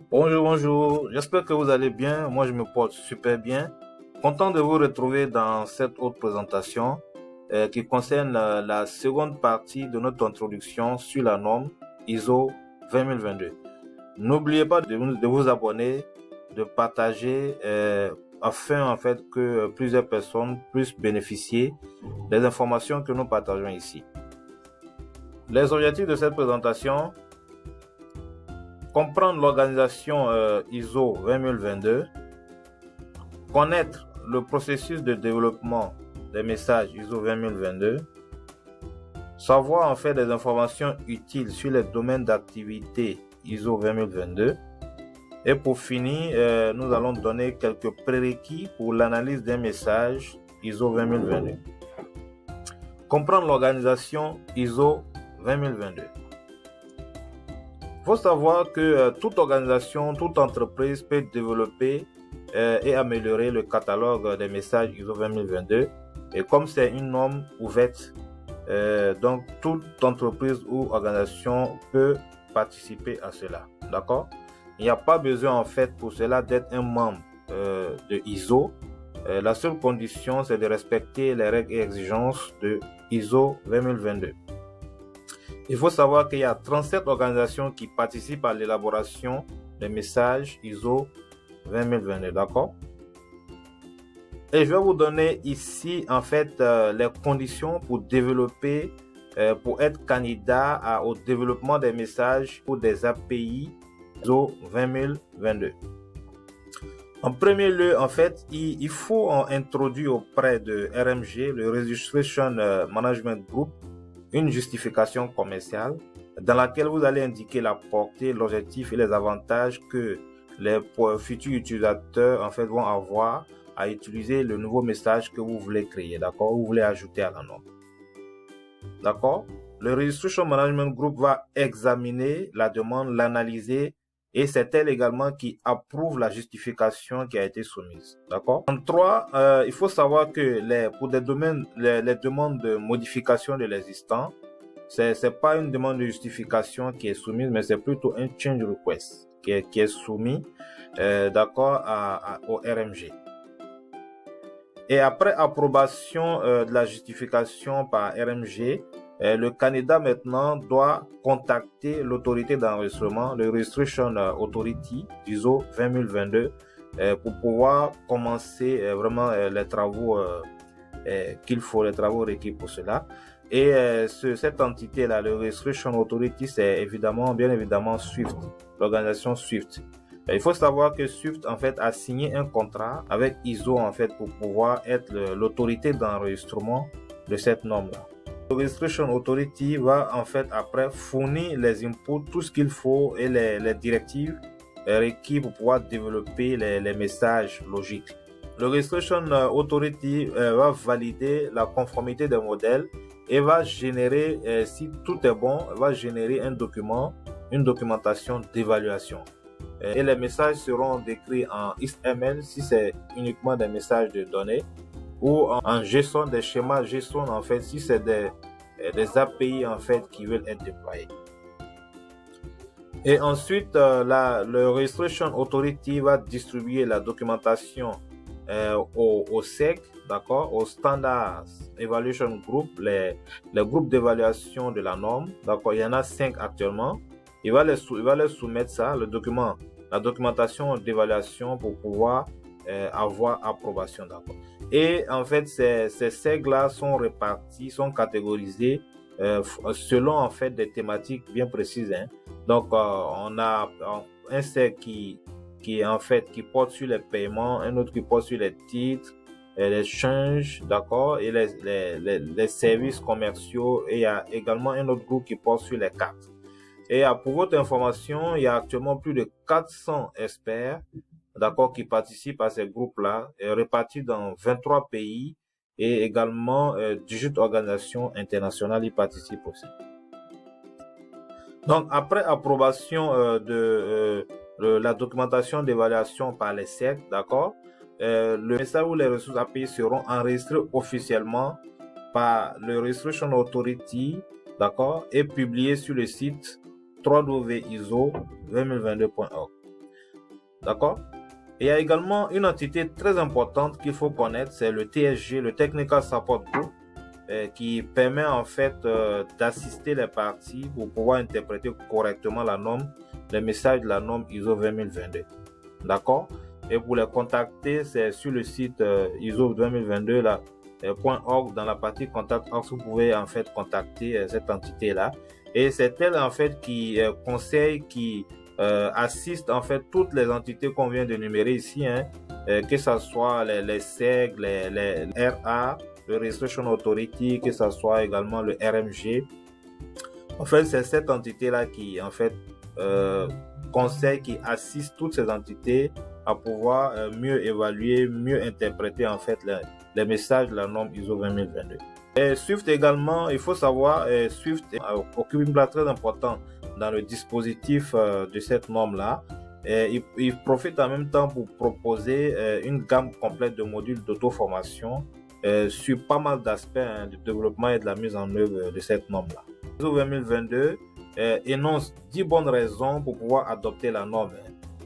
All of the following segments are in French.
Bonjour, bonjour. J'espère que vous allez bien. Moi, je me porte super bien. Content de vous retrouver dans cette autre présentation qui concerne la seconde partie de notre introduction sur la norme ISO 20022. N'oubliez pas de vous abonner, de partager afin en fait que plusieurs personnes puissent bénéficier des informations que nous partageons ici. Les objectifs de cette présentation: comprendre l'organisation ISO 20022, connaître le processus de développement des messages ISO 20022, savoir en fait des informations utiles sur les domaines d'activité ISO 20022, et pour finir, nous allons donner quelques prérequis pour l'analyse des messages ISO 20022. Comprendre l'organisation ISO 20022. Il faut savoir que toute organisation, toute entreprise peut développer et améliorer le catalogue des messages ISO 20022. Et comme c'est une norme ouverte, donc toute entreprise ou organisation peut participer à cela. D'accord? Il n'y a pas besoin en fait pour cela d'être un membre de ISO. La seule condition, c'est de respecter les règles et exigences de ISO 20022. Il faut savoir qu'il y a 37 organisations qui participent à l'élaboration des messages ISO 20022, d'accord? Et je vais vous donner ici en fait les conditions pour développer, pour être candidat au développement des messages pour des API ISO 20022. En premier lieu, en fait, il faut introduire auprès de RMG, le Registration Management Group, une justification commerciale dans laquelle vous allez indiquer la portée, l'objectif et les avantages que les futurs utilisateurs en fait vont avoir à utiliser le nouveau message que vous voulez créer, d'accord, vous voulez ajouter à la norme. D'accord? Le Registration Management Group va examiner la demande, l'analyser, et c'est elle également qui approuve la justification qui a été soumise. D'accord? En 3, il faut savoir que pour des domaines, les demandes de modification de l'existant, c'est pas une demande de justification qui est soumise, mais c'est plutôt un change request qui est soumis, d'accord, au RMG. Et après approbation de la justification par RMG, le candidat maintenant doit contacter l'autorité d'enregistrement, le Registration Authority ISO 20022, pour pouvoir commencer vraiment les travaux qu'il faut, les travaux requis pour cela. Et cette entité-là, le Registration Authority, c'est bien évidemment Swift, l'organisation Swift. Il faut savoir que Swift en fait a signé un contrat avec ISO en fait pour pouvoir être l'autorité d'enregistrement de cette norme-là. Le Registration Authority va en fait après fournir les inputs, tout ce qu'il faut et les directives requises pour pouvoir développer les messages logiques. Le Registration Authority va valider la conformité des modèles et va générer, si tout est bon, va générer un document, une documentation d'évaluation. Et les messages seront décrits en XML si c'est uniquement des messages de données, ou en JSON, des schémas JSON en fait si c'est des API en fait qui veulent être déployés. Et ensuite, le Registration Authority va distribuer la documentation au SEG, d'accord, au Standards Evaluation Group, les groupes d'évaluation de la norme, d'accord, il y en a 5 actuellement. Il va les soumettre ça, la documentation d'évaluation pour pouvoir avoir approbation, d'accord. Et en fait, ces SEG-là sont répartis, sont catégorisés selon en fait des thématiques bien précises, hein. Donc, on a un SEG qui porte sur les paiements, un autre qui porte sur les titres, les changes, d'accord, et les services commerciaux, et il y a également un autre groupe qui porte sur les cartes. Et pour votre information, il y a actuellement plus de 400 experts, d'accord, qui participent à ces groupes-là, répartis dans 23 pays, et également 18 organisations internationales y participent aussi. Donc, après approbation de la documentation d'évaluation par les SEC, d'accord, le message ou les ressources API seront enregistrés officiellement par le Registration Authority, d'accord, et publiés sur le site www.iso2022.org. D'accord? Il y a également une entité très importante qu'il faut connaître, c'est le TSG, le Technical Support Group, qui permet en fait d'assister les parties pour pouvoir interpréter correctement la norme, les messages de la norme ISO 20022. D'accord? Et pour les contacter, c'est sur le site ISO 2022 là, .org, dans la partie contact, vous pouvez en fait contacter cette entité là. Et c'est elle en fait qui conseille, qui assiste en fait toutes les entités qu'on vient d'énumérer ici, hein, que ce soit les SEG, les RA, le Registration Authority, que ce soit également le RMG. En fait, c'est cette entité-là qui, en fait, conseille, qui assiste toutes ces entités à pouvoir mieux évaluer, mieux interpréter, en fait, les messages de la norme ISO 20022. Et Swift également, il faut savoir, Swift occupe une place très importante dans le dispositif de cette norme-là. Il profite en même temps pour proposer une gamme complète de modules d'auto-formation sur pas mal d'aspects du développement et de la mise en œuvre de cette norme-là. ISO 2022 énonce 10 bonnes raisons pour pouvoir adopter la norme.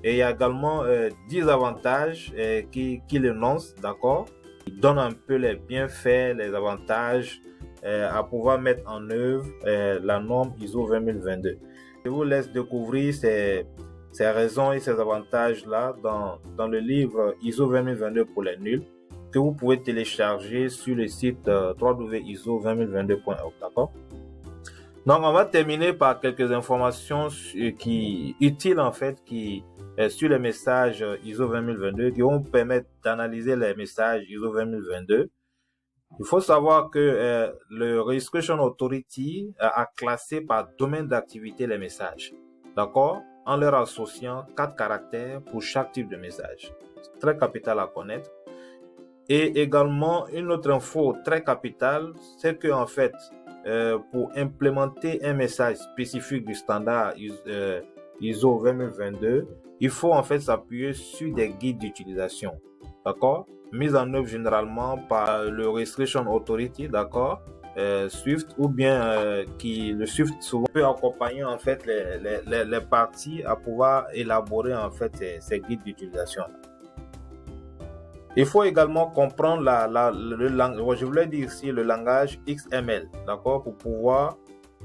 Et il y a également 10 avantages qu'il énonce, d'accord? Il donne un peu les bienfaits, les avantages à pouvoir mettre en œuvre la norme ISO 20022. Je vous laisse découvrir ces raisons et ces avantages-là dans le livre ISO 20022 pour les nuls, que vous pouvez télécharger sur le site www.iso2022.org, d'accord? Donc, on va terminer par quelques informations utiles, en fait, sur les messages ISO 2022, qui vont permettre d'analyser les messages ISO 2022. Il faut savoir que le Registration Authority a classé par domaine d'activité les messages, d'accord, en leur associant 4 caractères pour chaque type de message. C'est très capital à connaître. Et également, une autre info très capitale, c'est que en fait, pour implémenter un message spécifique du standard ISO 2022, il faut en fait s'appuyer sur des guides d'utilisation, d'accord, mis en œuvre généralement par le Registration Authority, d'accord, Swift, ou bien le Swift souvent peut accompagner en fait les parties à pouvoir élaborer en fait ces guides d'utilisation. Il faut également comprendre le langage, je voulais dire ici le langage XML, d'accord, pour pouvoir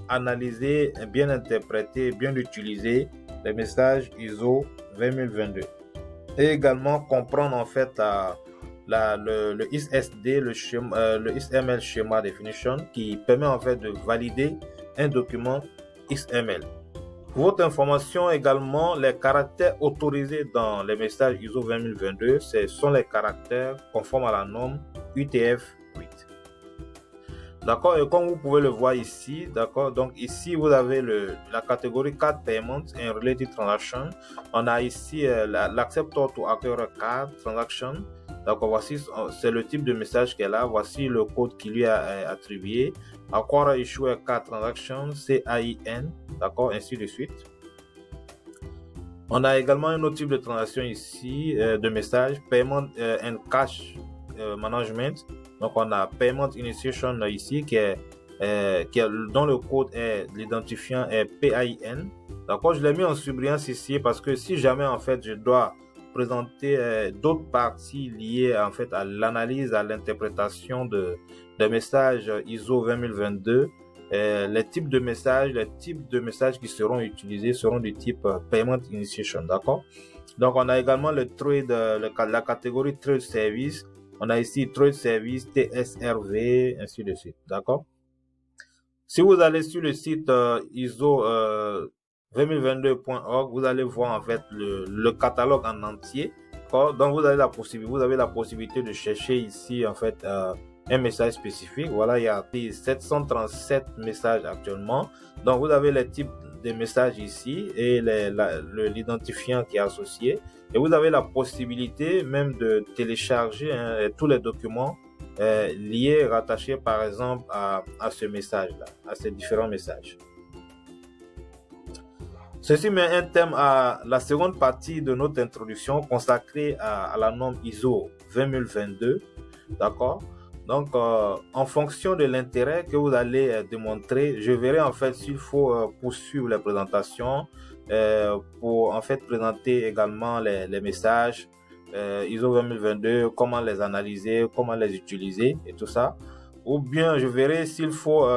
analyser, bien interpréter, bien utiliser les messages ISO 2022. Et également comprendre en fait le XSD, le XML Schema Definition, qui permet en fait de valider un document XML. Pour votre information également, les caractères autorisés dans les messages ISO 2022, ce sont les caractères conformes à la norme UTF-8. D'accord, et comme vous pouvez le voir ici, d'accord, donc ici vous avez la catégorie Card Payment and Related Transaction. On a ici l'Acceptor to Acquire Card Transaction. D'accord, voici, c'est le type de message qu'elle a. Voici le code qui lui est attribué. Acquire Issue Card Transaction, CAIN, d'accord, ainsi de suite. On a également un autre type de transaction ici, de message, Payment and Cash Management. Donc, on a Payment Initiation ici, dont le code est, l'identifiant est PAIN. D'accord, je l'ai mis en surbrillance ici parce que si jamais, en fait, je dois présenter d'autres parties liées, en fait, à l'analyse, à l'interprétation des messages ISO 2022, les types de messages qui seront utilisés seront du type Payment Initiation, d'accord? Donc, on a également le trade, la catégorie Trade Service. On a ici Trade Service, TSRV, ainsi de suite, d'accord? Si vous allez sur le site ISO 2022.org, vous allez voir en fait le catalogue en entier. Donc, vous avez la possibilité de chercher ici en fait un message spécifique. Voilà, il y a 737 messages actuellement. Donc, vous avez les types de messages ici et l'identifiant qui est associé. Et vous avez la possibilité même de télécharger tous les documents liés, rattachés par exemple à ce message-là, à ces différents messages. Ceci met un thème à la seconde partie de notre introduction consacrée à la norme ISO 2022, d'accord? Donc, en fonction de l'intérêt que vous allez démontrer, je verrai en fait s'il faut poursuivre les présentations pour en fait présenter également les messages ISO 2022, comment les analyser, comment les utiliser et tout ça. Ou bien je verrai s'il faut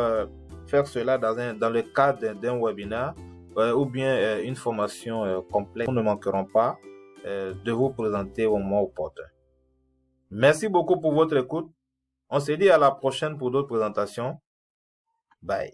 faire cela dans le cadre d'un webinaire ou bien une formation complète. Nous ne manquerons pas de vous présenter au moment opportun. Merci beaucoup pour votre écoute. On se dit à la prochaine pour d'autres présentations. Bye.